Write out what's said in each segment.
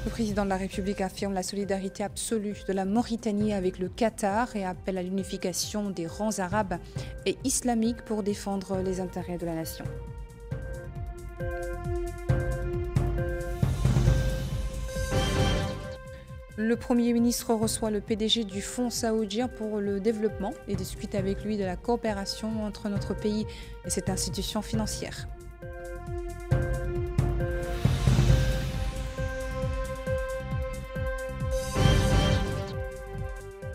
Le président de la République affirme la solidarité absolue de la Mauritanie avec le Qatar et appelle à l'unification des rangs arabes et islamiques pour défendre les intérêts de la nation. Le Premier ministre reçoit le PDG du Fonds saoudien pour le développement et discute avec lui de la coopération entre notre pays et cette institution financière.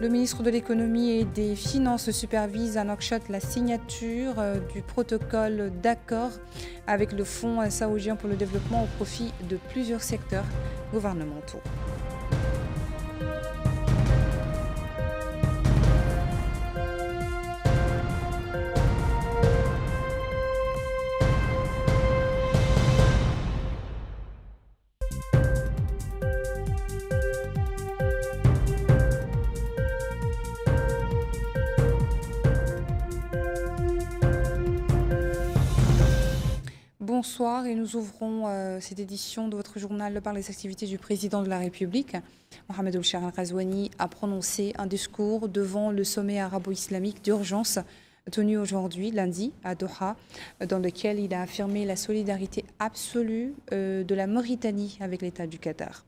Le ministre de l'économie et des finances supervise à Nouakchott la signature du protocole d'accord avec le Fonds saoudien pour le développement au profit de plusieurs secteurs gouvernementaux. Bonsoir et nous ouvrons cette édition de votre journal par les activités du président de la République. Mohamed Ould-Cheikh Al-Ghazouani a prononcé un discours devant le sommet arabo-islamique d'urgence tenu aujourd'hui, lundi, à Doha, dans lequel il a affirmé la solidarité absolue de la Mauritanie avec l'État du Qatar.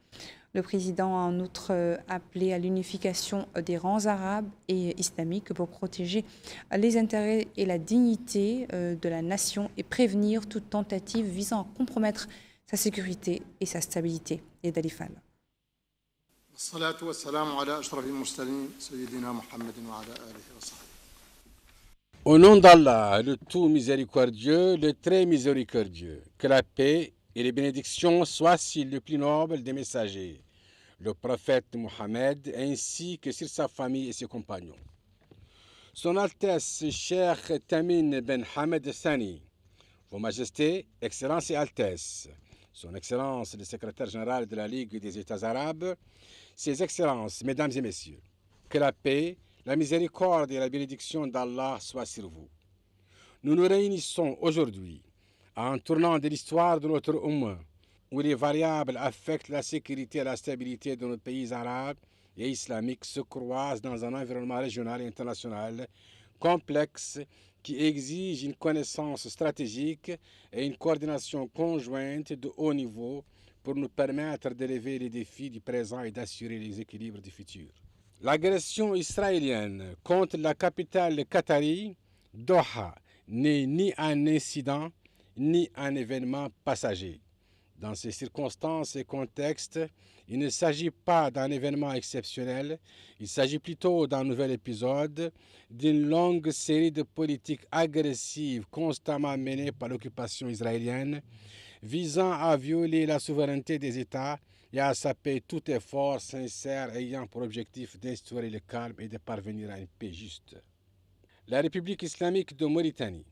Le président a en outre appelé à l'unification des rangs arabes et islamiques pour protéger les intérêts et la dignité de la nation et prévenir toute tentative visant à compromettre sa sécurité et sa stabilité. Et Dalifal. Au nom d'Allah, le tout miséricordieux, le très miséricordieux, que la paix et les bénédictions soient sur le plus noble des messagers, le prophète Mohammed, ainsi que sur sa famille et ses compagnons. Son Altesse Cheikh Tamim Ben Hamad Thani, Vos Majestés, Excellences et Altesses, Son Excellence le Secrétaire général de la Ligue des États arabes, Ses Excellences, Mesdames et Messieurs, que la paix, la miséricorde et la bénédiction d'Allah soient sur vous. Nous nous réunissons aujourd'hui à un tournant de l'histoire de notre Ummah, où les variables affectent la sécurité et la stabilité de nos pays arabes et islamiques se croisent dans un environnement régional et international complexe qui exige une connaissance stratégique et une coordination conjointe de haut niveau pour nous permettre d'élever les défis du présent et d'assurer les équilibres du futur. L'agression israélienne contre la capitale qatari, Doha, n'est ni un incident ni un événement passager. Dans ces circonstances et contextes, il ne s'agit pas d'un événement exceptionnel, il s'agit plutôt d'un nouvel épisode, d'une longue série de politiques agressives constamment menées par l'occupation israélienne, visant à violer la souveraineté des États et à saper tout effort sincère ayant pour objectif d'instaurer le calme et de parvenir à une paix juste. La République islamique de Mauritanie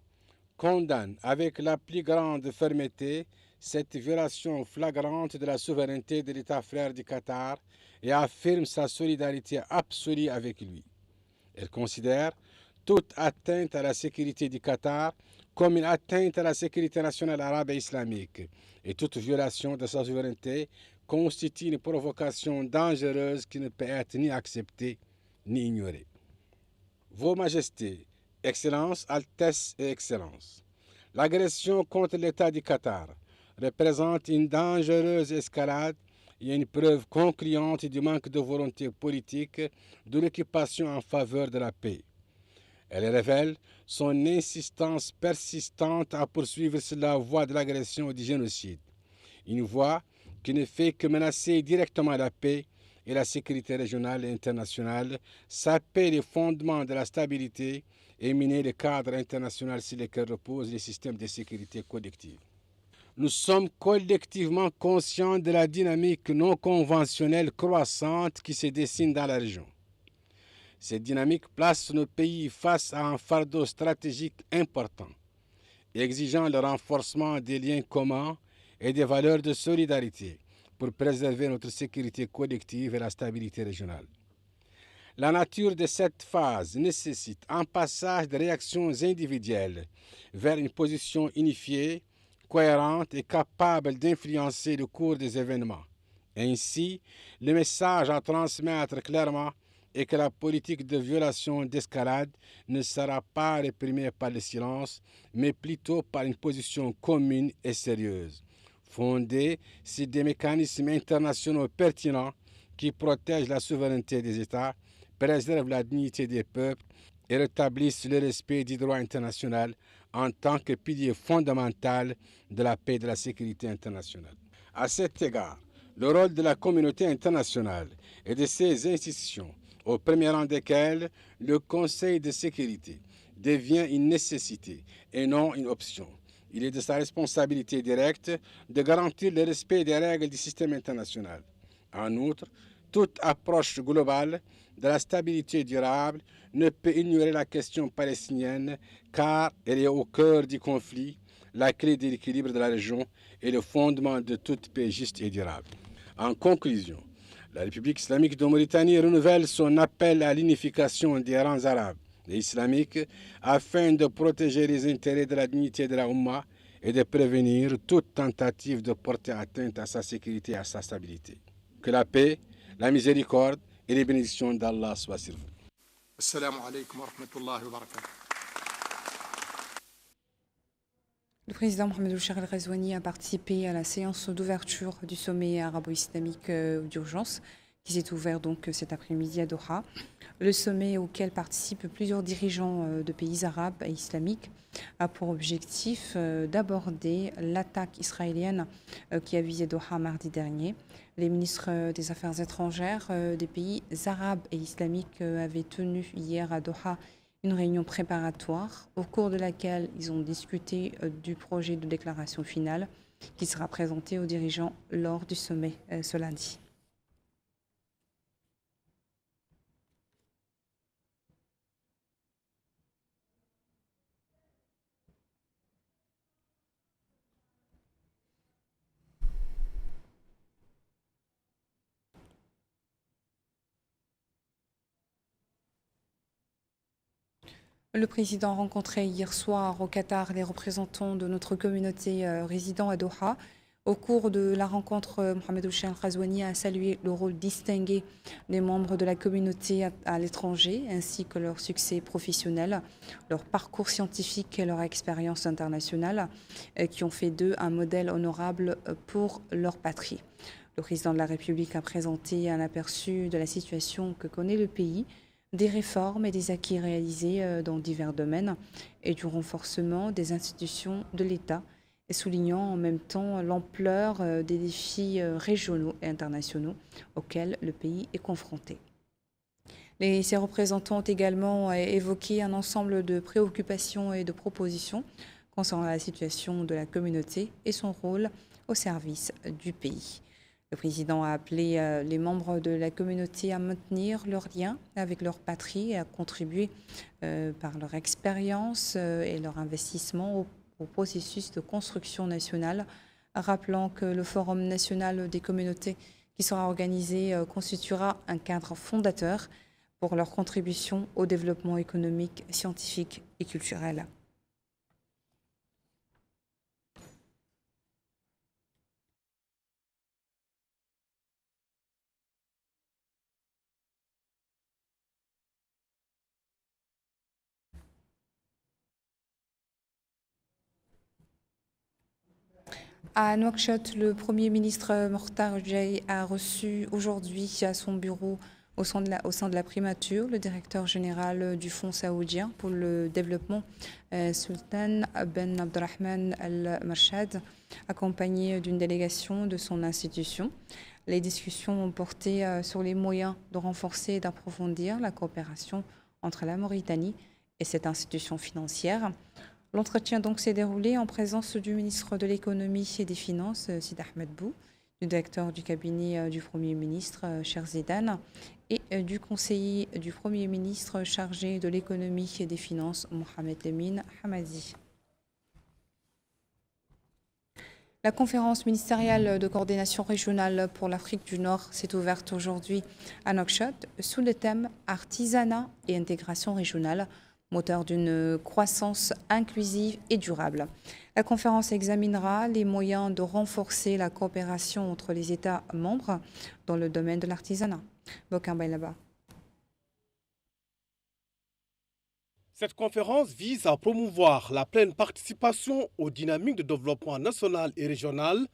condamne avec la plus grande fermeté cette violation flagrante de la souveraineté de l'État frère du Qatar et affirme sa solidarité absolue avec lui. Elle considère toute atteinte à la sécurité du Qatar comme une atteinte à la sécurité nationale arabe et islamique, et toute violation de sa souveraineté constitue une provocation dangereuse qui ne peut être ni acceptée ni ignorée. Vos Majestés, Excellences, Altesses et Excellences, l'agression contre l'État du Qatar représente une dangereuse escalade et une preuve concluante du manque de volonté politique de l'occupation en faveur de la paix. Elle révèle son insistance persistante à poursuivre sur la voie de l'agression et du génocide, une voie qui ne fait que menacer directement la paix et la sécurité régionale et internationale, saper les fondements de la stabilité et miner le cadre international sur lequel reposent les systèmes de sécurité collective. Nous sommes collectivement conscients de la dynamique non conventionnelle croissante qui se dessine dans la région. Cette dynamique place nos pays face à un fardeau stratégique important, exigeant le renforcement des liens communs et des valeurs de solidarité pour préserver notre sécurité collective et la stabilité régionale. La nature de cette phase nécessite un passage de réactions individuelles vers une position unifiée, cohérente et capable d'influencer le cours des événements, Ainsi, le message à transmettre clairement est que la politique de violation d'escalade ne sera pas réprimée par le silence, mais plutôt par une position commune et sérieuse, fondée sur des mécanismes internationaux pertinents qui protègent la souveraineté des États, préservent la dignité des peuples et rétablissent le respect du droit international en tant que pilier fondamental de la paix et de la sécurité internationale. À cet égard, le rôle de la communauté internationale et de ses institutions, au premier rang desquelles le Conseil de sécurité, devient une nécessité et non une option. Il est de sa responsabilité directe de garantir le respect des règles du système international. En outre, toute approche globale de la stabilité durable ne peut ignorer la question palestinienne car elle est au cœur du conflit, la clé de l'équilibre de la région et le fondement de toute paix juste et durable. En conclusion, la République islamique de Mauritanie renouvelle son appel à l'unification des rangs arabes et islamiques afin de protéger les intérêts de la dignité de la Oumma et de prévenir toute tentative de porter atteinte à sa sécurité et à sa stabilité. Que la paix, la miséricorde et les bénédictions d'Allah soient sur vous. Assalamu alaikum wa rahmatullahi wa barakatuh. Le président Mohamed Ould Cheikh Al-Ghazouani a participé à la séance d'ouverture du sommet arabo-islamique d'urgence qui s'est ouvert donc cet après-midi à Doha. Le sommet auquel participent plusieurs dirigeants de pays arabes et islamiques a pour objectif d'aborder l'attaque israélienne qui a visé Doha mardi dernier. Les ministres des Affaires étrangères des pays arabes et islamiques avaient tenu hier à Doha une réunion préparatoire au cours de laquelle ils ont discuté du projet de déclaration finale qui sera présenté aux dirigeants lors du sommet ce lundi. Le président a rencontré hier soir au Qatar les représentants de notre communauté résidant à Doha. Au cours de la rencontre, Mohamed Ould Cheikh Al-Ghazouani a salué le rôle distingué des membres de la communauté à l'étranger, ainsi que leur succès professionnel, leur parcours scientifique et leur expérience internationale, qui ont fait d'eux un modèle honorable pour leur patrie. Le président de la République a présenté un aperçu de la situation que connaît le pays, des réformes et des acquis réalisés dans divers domaines et du renforcement des institutions de l'État, et soulignant en même temps l'ampleur des défis régionaux et internationaux auxquels le pays est confronté. Ces représentants ont également évoqué un ensemble de préoccupations et de propositions concernant la situation de la communauté et son rôle au service du pays. Le président a appelé les membres de la communauté à maintenir leurs liens avec leur patrie et à contribuer par leur expérience et leur investissement au processus de construction nationale, rappelant que le Forum national des communautés qui sera organisé constituera un cadre fondateur pour leur contribution au développement économique, scientifique et culturel. À Nouakchott, le Premier ministre Mokhtar Oudjaï a reçu aujourd'hui à son bureau au sein de la primature le directeur général du Fonds saoudien pour le développement, Sultan Ben Abdelrahman Al-Marshad, accompagné d'une délégation de son institution. Les discussions ont porté sur les moyens de renforcer et d'approfondir la coopération entre la Mauritanie et cette institution financière. L'entretien donc s'est déroulé en présence du ministre de l'économie et des finances, Sid Ahmed Bou, du directeur du cabinet du Premier ministre, Cher Zidane, et du conseiller du Premier ministre chargé de l'économie et des finances, Mohamed Lemine Hamadi. La conférence ministérielle de coordination régionale pour l'Afrique du Nord s'est ouverte aujourd'hui à Nouakchott sous le thème Artisanat et intégration régionale moteur d'une croissance inclusive et durable. La conférence examinera les moyens de renforcer la coopération entre les États membres dans le domaine de l'artisanat. Bokin Bailaba. Cette conférence vise à promouvoir la pleine participation aux dynamiques de développement national et régional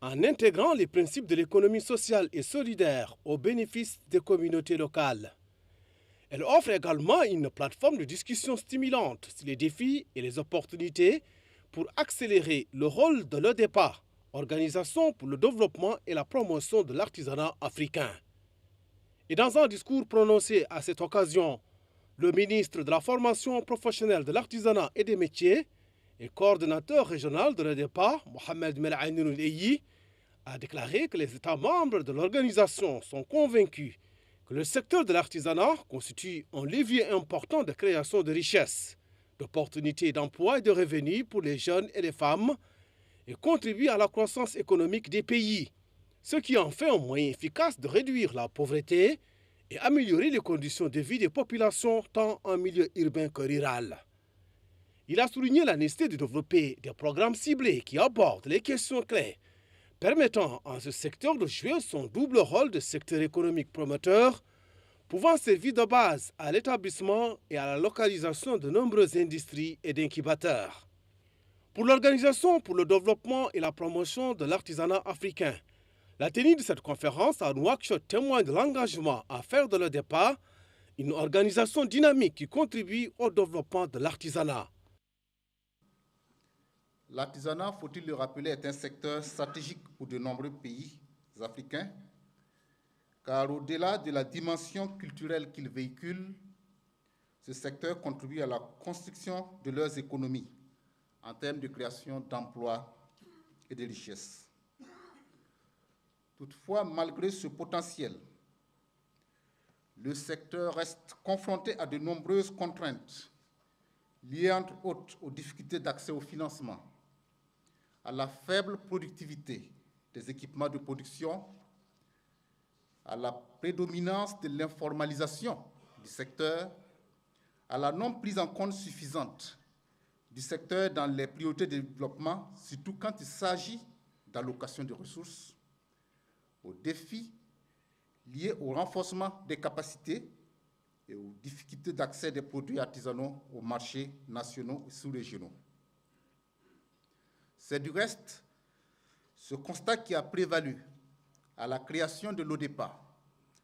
en intégrant les principes de l'économie sociale et solidaire au bénéfice des communautés locales. Elle offre également une plateforme de discussion stimulante sur les défis et les opportunités pour accélérer le rôle de l'ODEPA, Organisation pour le développement et la promotion de l'artisanat africain. Et dans un discours prononcé à cette occasion, le ministre de la formation professionnelle de l'artisanat et des métiers et coordonnateur régional de l'ODEPA, Mohamed Mel'ainoun Eyi, a déclaré que les États membres de l'organisation sont convaincus que le secteur de l'artisanat constitue un levier important de création de richesses, d'opportunités d'emploi et de revenus pour les jeunes et les femmes et contribue à la croissance économique des pays, ce qui en fait un moyen efficace de réduire la pauvreté et améliorer les conditions de vie des populations tant en milieu urbain que rural. Il a souligné la nécessité de développer des programmes ciblés qui abordent les questions clés, permettant à ce secteur de jouer son double rôle de secteur économique promoteur, pouvant servir de base à l'établissement et à la localisation de nombreuses industries et d'incubateurs. Pour l'Organisation pour le développement et la promotion de l'artisanat africain, la tenue de cette conférence à Nouakchott témoigne de l'engagement à faire de l'ODEPA une organisation dynamique qui contribue au développement de l'artisanat. L'artisanat, faut-il le rappeler, est un secteur stratégique pour de nombreux pays africains, car au-delà de la dimension culturelle qu'il véhicule, ce secteur contribue à la construction de leurs économies en termes de création d'emplois et de richesses. Toutefois, malgré ce potentiel, le secteur reste confronté à de nombreuses contraintes liées entre autres aux difficultés d'accès au financement, à la faible productivité des équipements de production, à la prédominance de l'informalisation du secteur, à la non prise en compte suffisante du secteur dans les priorités de développement, surtout quand il s'agit d'allocation de ressources, aux défis liés au renforcement des capacités et aux difficultés d'accès des produits artisanaux aux marchés nationaux et sous-régionaux. C'est du reste ce constat qui a prévalu à la création de l'ODEPA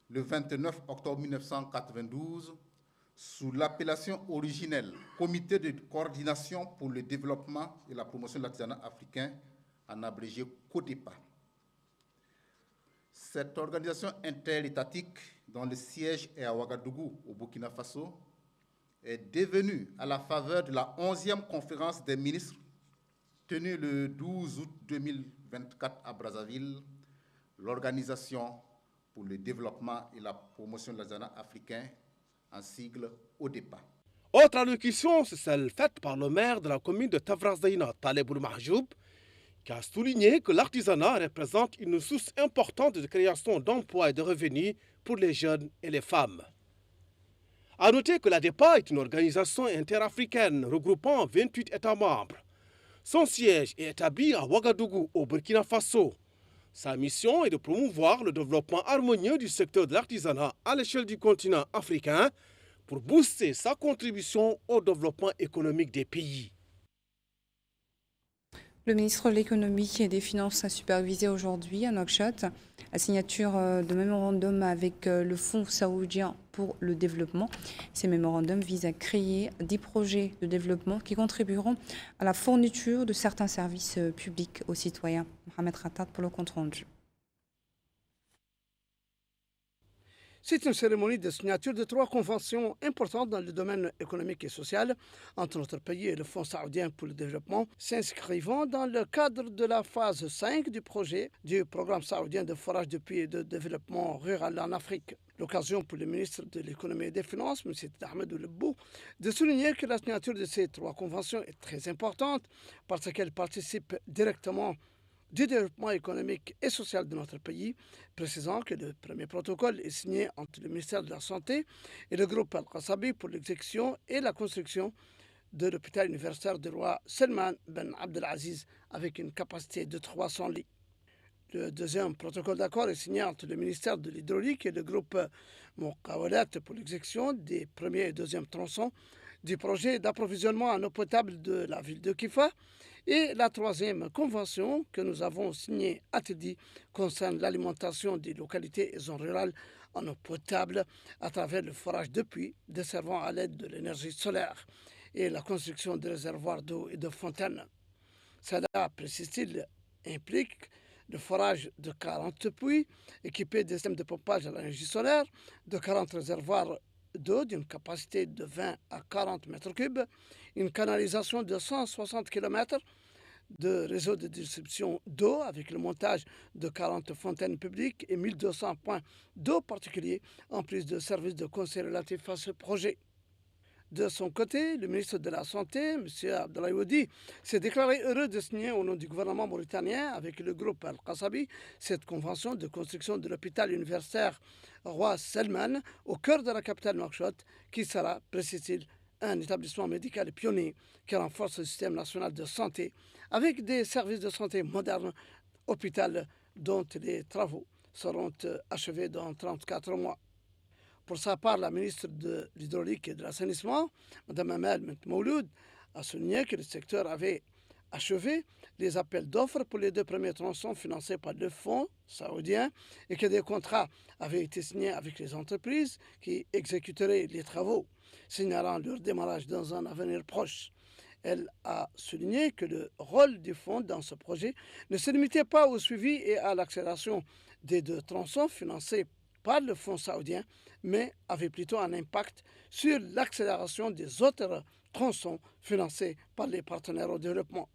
le 29 octobre 1992 sous l'appellation originelle Comité de coordination pour le développement et la promotion de l'artisanat africain, en abrégé CODEPA. Cette organisation interétatique, dont le siège est à Ouagadougou, au Burkina Faso, est devenue, à la faveur de la 11e conférence des ministres tenue le 12 août 2024 à Brazzaville, l'Organisation pour le développement et la promotion de l'artisanat africain, en sigle ODEPA. Autre allocution, c'est celle faite par le maire de la commune de Tafrazdaïna, Taleb Mahjoub, qui a souligné que l'artisanat représente une source importante de création d'emplois et de revenus pour les jeunes et les femmes. A noter que l'ADEPA est une organisation interafricaine regroupant 28 États membres. Son siège est établi à Ouagadougou, au Burkina Faso. Sa mission est de promouvoir le développement harmonieux du secteur de l'artisanat à l'échelle du continent africain pour booster sa contribution au développement économique des pays. Le ministre de l'économie et des finances a supervisé aujourd'hui à Nouakchott la signature de mémorandum avec le Fonds saoudien pour le développement. Ces mémorandums visent à créer des projets de développement qui contribueront à la fourniture de certains services publics aux citoyens. Mohamed Khattat pour le compte rendu. C'est une cérémonie de signature de 3 conventions importantes dans le domaine économique et social entre notre pays et le Fonds saoudien pour le développement, s'inscrivant dans le cadre de la phase 5 du projet du programme saoudien de forage de puits et de développement rural en Afrique. L'occasion pour le ministre de l'économie et des finances, M. Ahmed Oulebou, de souligner que la signature de ces 3 conventions est très importante parce qu'elle participe directement du développement économique et social de notre pays, précisant que le premier protocole est signé entre le ministère de la Santé et le groupe Al-Qasabi pour l'exécution et la construction de l'hôpital universitaire du roi Salman Ben Abdelaziz avec une capacité de 300 lits. Le deuxième protocole d'accord est signé entre le ministère de l'Hydraulique et le groupe Muqawalat pour l'exécution des premiers et deuxièmes tronçons du projet d'approvisionnement en eau potable de la ville de Kifa. Et la troisième convention que nous avons signée, a-t-il dit, concerne l'alimentation des localités et zones rurales en eau potable à travers le forage de puits desservant à l'aide de l'énergie solaire et la construction de réservoirs d'eau et de fontaines. Cela, précise-t-il, implique le forage de 40 puits équipés de systèmes de pompage à l'énergie solaire, de 40 réservoirs d'eau d'une capacité de 20 à 40 mètres cubes, une canalisation de 160 km de réseau de distribution d'eau avec le montage de 40 fontaines publiques et 1200 points d'eau particuliers, en plus de services de conseil relatifs à ce projet. De son côté, le ministre de la Santé, M. Abdoulaye Wadi, s'est déclaré heureux de signer au nom du gouvernement mauritanien avec le groupe Al-Qasabi cette convention de construction de l'hôpital universitaire Roi Salman au cœur de la capitale Nouakchott, qui sera, précise-t-il, un établissement médical pionnier qui renforce le système national de santé avec des services de santé modernes, hôpital dont les travaux seront achevés dans 34 mois. Pour sa part, la ministre de l'Hydraulique et de l'Assainissement, Mme Amal Bent Mouloud, a souligné que le secteur avait achevé les appels d'offres pour les 2 premiers tronçons financés par le fonds saoudien et que des contrats avaient été signés avec les entreprises qui exécuteraient les travaux, signalant leur démarrage dans un avenir proche. Elle a souligné que le rôle du fonds dans ce projet ne se limitait pas au suivi et à l'accélération des 2 tronçons financés par le fonds saoudien, mais avait plutôt un impact sur l'accélération des autres tronçons financés par les partenaires au développement.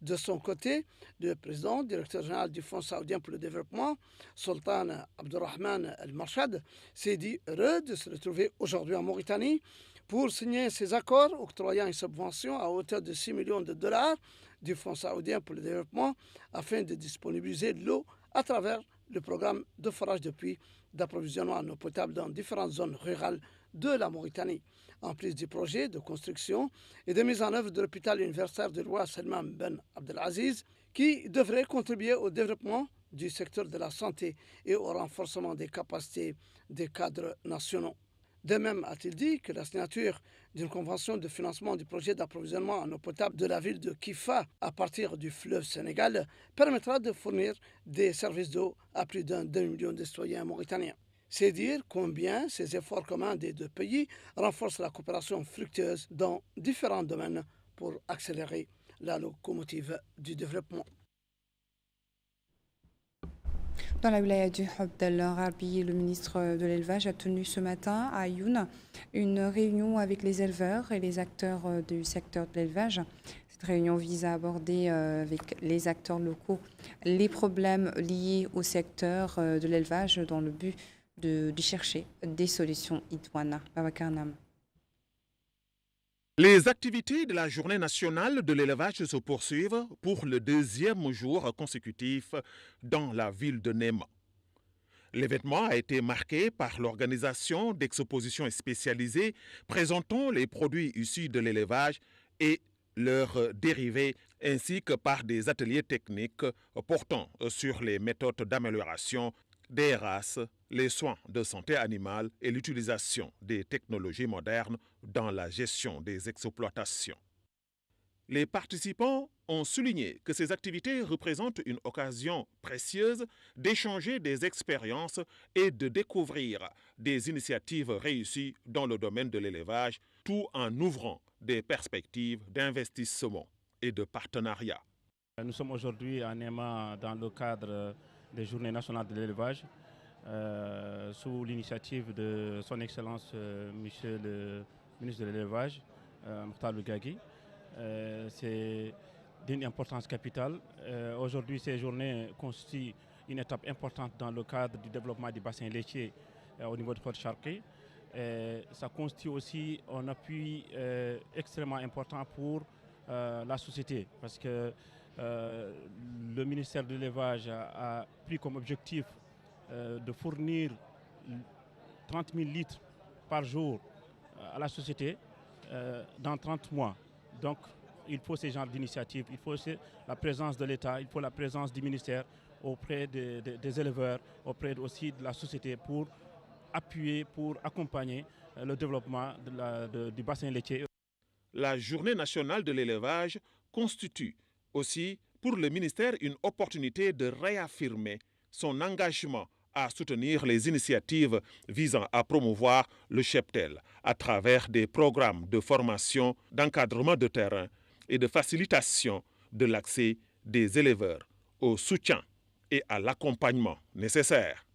De son côté, le président, directeur général du Fonds saoudien pour le développement, Sultan Abdurrahman Al-Marshad, s'est dit heureux de se retrouver aujourd'hui en Mauritanie pour signer ces accords octroyant une subvention à hauteur de 6 millions de dollars du Fonds saoudien pour le développement afin de disponibiliser l'eau à travers le programme de forage de puits d'approvisionnement en eau potable dans différentes zones rurales de la Mauritanie, en plus du projet de construction et de mise en œuvre de l'hôpital universitaire du roi Salman Ben Abdelaziz, qui devrait contribuer au développement du secteur de la santé et au renforcement des capacités des cadres nationaux. De même, a-t-il dit que la signature d'une convention de financement du projet d'approvisionnement en eau potable de la ville de Kifa à partir du fleuve Sénégal permettra de fournir des services d'eau à plus d'un demi-million de citoyens mauritaniens. C'est dire combien ces efforts communs des 2 pays renforcent la coopération fructueuse dans différents domaines pour accélérer la locomotive du développement. Dans la wilaya du Abdel Rabi, le ministre de l'élevage a tenu ce matin à Ayoun une réunion avec les éleveurs et les acteurs du secteur de l'élevage. Cette réunion vise à aborder avec les acteurs locaux les problèmes liés au secteur de l'élevage dans le but de chercher des solutions idoines. Babakarnam. Les activités de la Journée nationale de l'élevage se poursuivent pour le 2e jour consécutif dans la ville de Néma. L'événement a été marqué par l'organisation d'expositions spécialisées présentant les produits issus de l'élevage et leurs dérivés, ainsi que par des ateliers techniques portant sur les méthodes d'amélioration des races, les soins de santé animale et l'utilisation des technologies modernes dans la gestion des exploitations. Les participants ont souligné que ces activités représentent une occasion précieuse d'échanger des expériences et de découvrir des initiatives réussies dans le domaine de l'élevage, tout en ouvrant des perspectives d'investissement et de partenariat. Nous sommes aujourd'hui à Néma dans le cadre des Journées nationales de l'élevage, sous l'initiative de son Excellence Monsieur le ministre de l'élevage, Mokhtar Ghagui. C'est d'une importance capitale. Aujourd'hui, ces journées constituent une étape importante dans le cadre du développement du bassin laitier au niveau de Fort-Charquet. Ça constitue aussi un appui extrêmement important pour la société, parce que le ministère de l'élevage a pris comme objectif de fournir 30 000 litres par jour à la société dans 30 mois. Donc, il faut ce genre d'initiative, il faut la présence de l'État, il faut la présence du ministère auprès des éleveurs, auprès aussi de la société pour appuyer, pour accompagner le développement du bassin laitier. La Journée nationale de l'élevage constitue aussi pour le ministère une opportunité de réaffirmer son engagement à soutenir les initiatives visant à promouvoir le cheptel à travers des programmes de formation, d'encadrement de terrain et de facilitation de l'accès des éleveurs au soutien et à l'accompagnement nécessaire.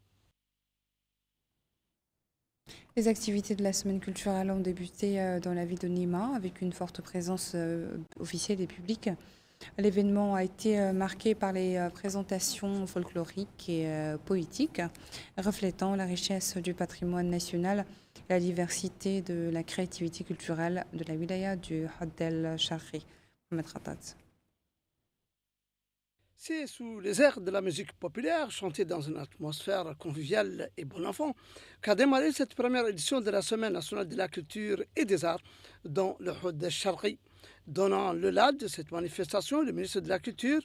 Les activités de la semaine culturelle ont débuté dans la ville de Nima avec une forte présence officielle et publique. L'événement a été marqué par les présentations folkloriques et poétiques, reflétant la richesse du patrimoine national et la diversité de la créativité culturelle de la wilaya du Hadd el-Sharqi. Mohamed Khatat. C'est sous les airs de la musique populaire, chantée dans une atmosphère conviviale et bon enfant, qu'a démarré cette première édition de la Semaine nationale de la culture et des arts dans le Hadd el-Sharqi. Donnant le là de cette manifestation, le ministre de la Culture,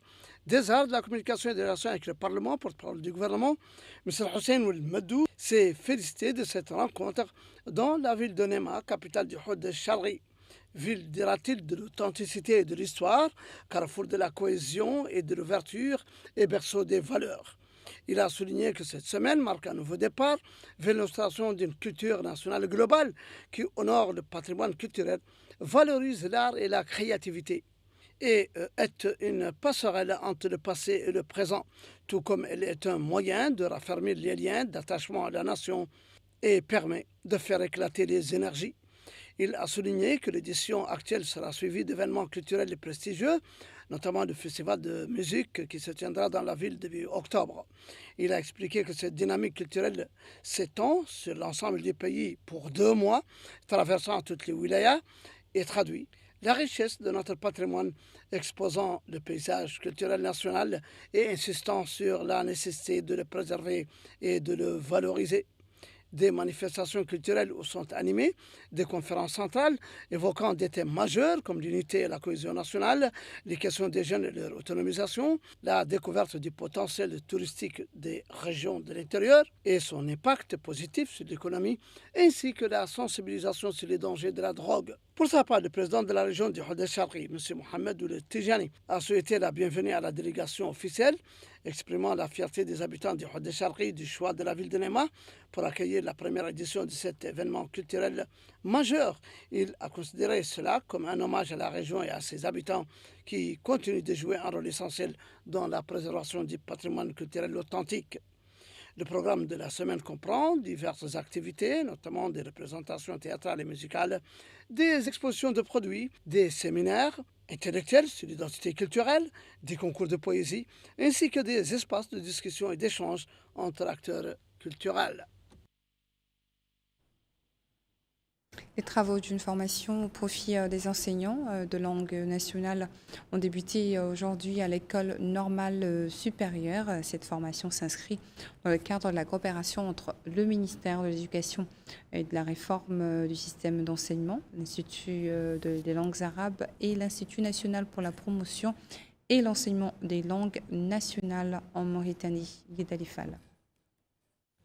des Arts, de la Communication et des Relations avec le Parlement, porte-parole du gouvernement, M. Hussein Ouel-Medou, s'est félicité de cette rencontre dans la ville de Nema, capitale du Hadd el-Sharqi. Ville, dira-t-il, de l'authenticité et de l'histoire, carrefour de la cohésion et de l'ouverture et berceau des valeurs. Il a souligné que cette semaine marque un nouveau départ vers l'instauration d'une culture nationale globale qui honore le patrimoine culturel, valorise l'art et la créativité et est une passerelle entre le passé et le présent, tout comme elle est un moyen de raffermir les liens d'attachement à la nation et permet de faire éclater les énergies. Il a souligné que l'édition actuelle sera suivie d'événements culturels et prestigieux, notamment le festival de musique qui se tiendra dans la ville début octobre. Il a expliqué que cette dynamique culturelle s'étend sur l'ensemble du pays pour 2 mois, traversant toutes les wilayas, et traduit la richesse de notre patrimoine, exposant le paysage culturel national et insistant sur la nécessité de le préserver et de le valoriser. Des manifestations culturelles sont animées, des conférences centrales évoquant des thèmes majeurs comme l'unité et la cohésion nationale, les questions des jeunes et leur autonomisation, la découverte du potentiel touristique des régions de l'intérieur et son impact positif sur l'économie, ainsi que la sensibilisation sur les dangers de la drogue. Pour sa part, le président de la région du Hadd el-Sharqi, M. Mohamed Ould Tijani, a souhaité la bienvenue à la délégation officielle, exprimant la fierté des habitants du Hadd el-Sharqi du choix de la ville de Nema pour accueillir la première édition de cet événement culturel majeur. Il a considéré cela comme un hommage à la région et à ses habitants qui continuent de jouer un rôle essentiel dans la préservation du patrimoine culturel authentique. Le programme de la semaine comprend diverses activités, notamment des représentations théâtrales et musicales, des expositions de produits, des séminaires intellectuels sur l'identité culturelle, des concours de poésie, ainsi que des espaces de discussion et d'échange entre acteurs culturels. Les travaux d'une formation au profit des enseignants de langue nationale ont débuté aujourd'hui à l'école normale supérieure. Cette formation s'inscrit dans le cadre de la coopération entre le ministère de l'Éducation et de la réforme du système d'enseignement, l'Institut des langues arabes et l'Institut national pour la promotion et l'enseignement des langues nationales en Mauritanie. Guédalifal.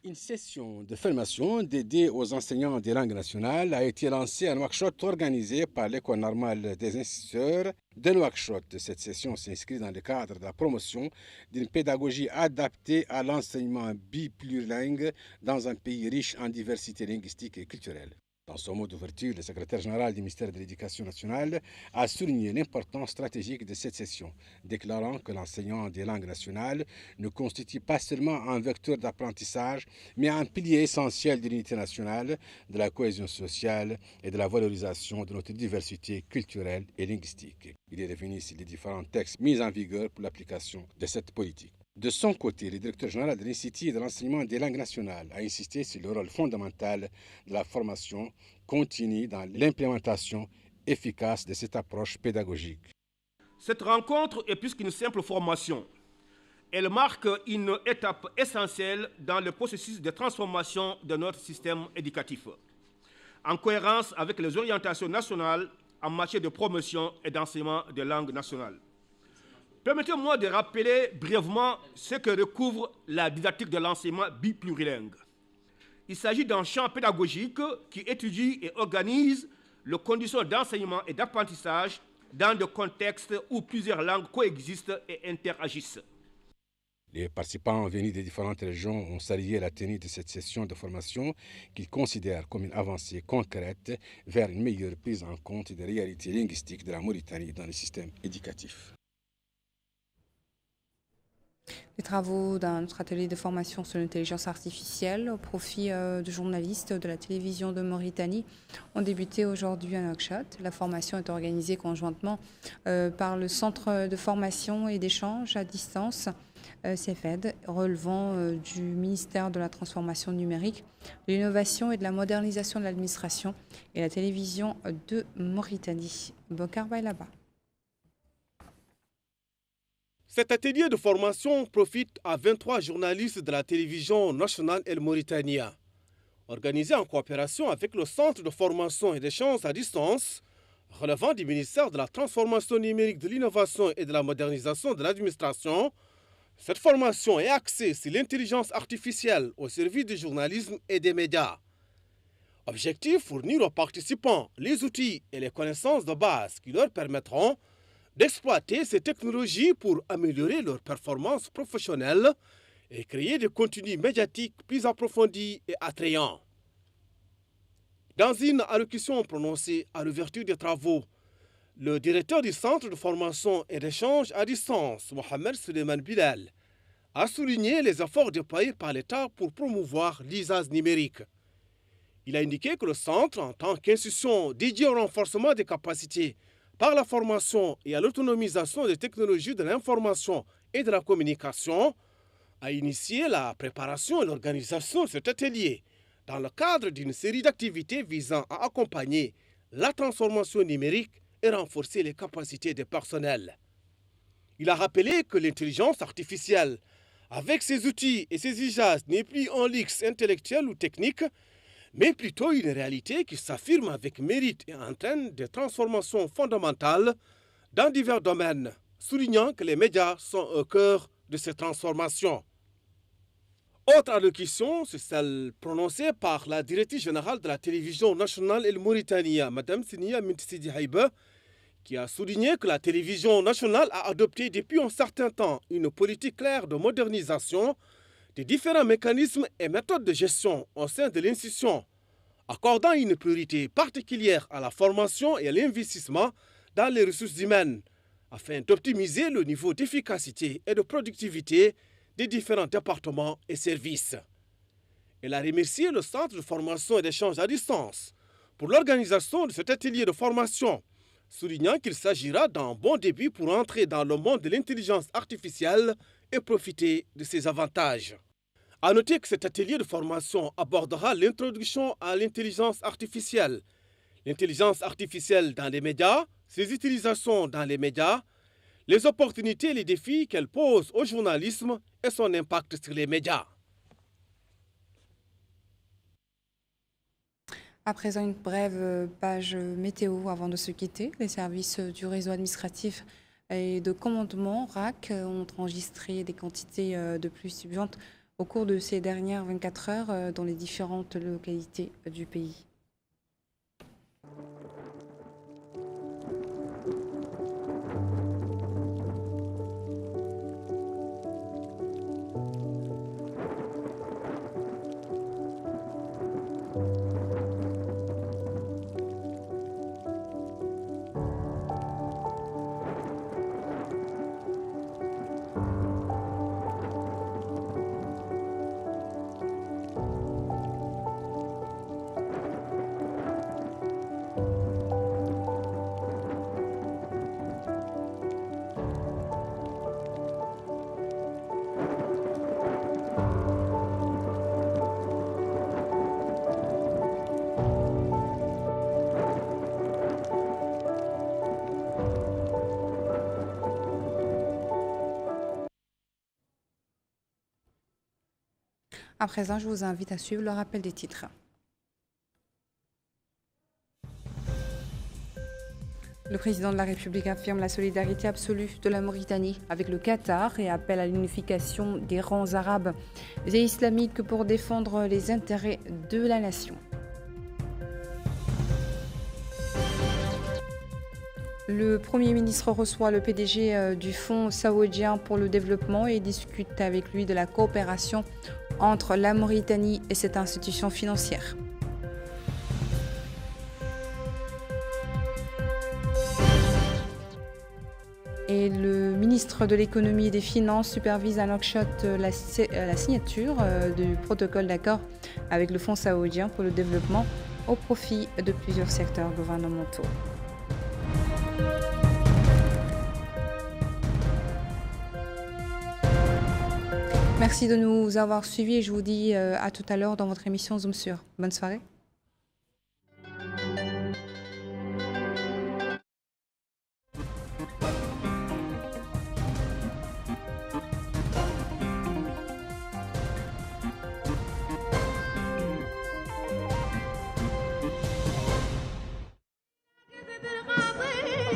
Une session de formation dédiée aux enseignants des langues nationales a été lancée à Nouakchott, organisée par l'École normale des instituteurs de Nouakchott. Cette session s'inscrit dans le cadre de la promotion d'une pédagogie adaptée à l'enseignement biplurilingue dans un pays riche en diversité linguistique et culturelle. Dans son mot d'ouverture, le secrétaire général du ministère de l'Éducation nationale a souligné l'importance stratégique de cette session, déclarant que l'enseignement des langues nationales ne constitue pas seulement un vecteur d'apprentissage, mais un pilier essentiel de l'unité nationale, de la cohésion sociale et de la valorisation de notre diversité culturelle et linguistique. Il est revenu sur les différents textes mis en vigueur pour l'application de cette politique. De son côté, le directeur général de l'Institut de l'enseignement des langues nationales a insisté sur le rôle fondamental de la formation continue dans l'implémentation efficace de cette approche pédagogique. Cette rencontre est plus qu'une simple formation. Elle marque une étape essentielle dans le processus de transformation de notre système éducatif, en cohérence avec les orientations nationales en matière de promotion et d'enseignement des langues nationales. Permettez-moi de rappeler brièvement ce que recouvre la didactique de l'enseignement biplurilingue. Il s'agit d'un champ pédagogique qui étudie et organise les conditions d'enseignement et d'apprentissage dans des contextes où plusieurs langues coexistent et interagissent. Les participants venus des différentes régions ont salué la tenue de cette session de formation qu'ils considèrent comme une avancée concrète vers une meilleure prise en compte des réalités linguistiques de la Mauritanie dans le système éducatif. Les travaux d'un autre atelier de formation sur l'intelligence artificielle au profit de journalistes de la télévision de Mauritanie ont débuté aujourd'hui à Nouakchott. La formation est organisée conjointement par le Centre de formation et d'échange à distance, CEFED, relevant du ministère de la Transformation numérique, de l'innovation et de la modernisation de l'administration et la télévision de Mauritanie. Bokar Bailaba. Cet atelier de formation profite à 23 journalistes de la télévision nationale El Mauritania. Organisé en coopération avec le Centre de formation et d'échange à distance, relevant du ministère de la Transformation numérique, de l'innovation et de la modernisation de l'administration, cette formation est axée sur l'intelligence artificielle au service du journalisme et des médias. Objectif, fournir aux participants les outils et les connaissances de base qui leur permettront d'exploiter ces technologies pour améliorer leurs performances professionnelles et créer des contenus médiatiques plus approfondis et attrayants. Dans une allocution prononcée à l'ouverture des travaux, le directeur du Centre de formation et d'échange à distance, Mohamed Suleiman Bilal, a souligné les efforts déployés par l'État pour promouvoir l'usage numérique. Il a indiqué que le centre, en tant qu'institution dédiée au renforcement des capacités par la formation et à l'autonomisation des technologies de l'information et de la communication, a initié la préparation et l'organisation de cet atelier dans le cadre d'une série d'activités visant à accompagner la transformation numérique et renforcer les capacités des personnels. Il a rappelé que l'intelligence artificielle, avec ses outils et ses usages, n'est plus un luxe intellectuel ou technique, mais plutôt une réalité qui s'affirme avec mérite et entraîne des transformations fondamentales dans divers domaines, soulignant que les médias sont au cœur de ces transformations. Autre allocution, c'est celle prononcée par la directrice générale de la télévision nationale El Mauritania, Mme Sinia Mintsidi Haïbe, qui a souligné que la télévision nationale a adopté depuis un certain temps une politique claire de modernisation des différents mécanismes et méthodes de gestion au sein de l'institution, accordant une priorité particulière à la formation et à l'investissement dans les ressources humaines, afin d'optimiser le niveau d'efficacité et de productivité des différents départements et services. Elle a remercié le Centre de formation et d'échange à distance pour l'organisation de cet atelier de formation, soulignant qu'il s'agira d'un bon début pour entrer dans le monde de l'intelligence artificielle et profiter de ses avantages. A noter que cet atelier de formation abordera l'introduction à l'intelligence artificielle dans les médias, ses utilisations dans les médias, les opportunités et les défis qu'elle pose au journalisme et son impact sur les médias. À présent, une brève page météo avant de se quitter. Les services du réseau administratif et de commandement RAC ont enregistré des quantités de pluie suivantes au cours de ces dernières 24 heures dans les différentes localités du pays. À présent, je vous invite à suivre le rappel des titres. Le président de la République affirme la solidarité absolue de la Mauritanie avec le Qatar et appelle à l'unification des rangs arabes et islamiques pour défendre les intérêts de la nation. Le Premier ministre reçoit le PDG du Fonds saoudien pour le développement et discute avec lui de la coopération entre la Mauritanie et cette institution financière. Et le ministre de l'économie et des finances supervise à Nouakchott la signature du protocole d'accord avec le Fonds saoudien pour le développement au profit de plusieurs secteurs gouvernementaux. Merci de nous avoir suivis et je vous dis à tout à l'heure dans votre émission Zoom sur. Bonne soirée.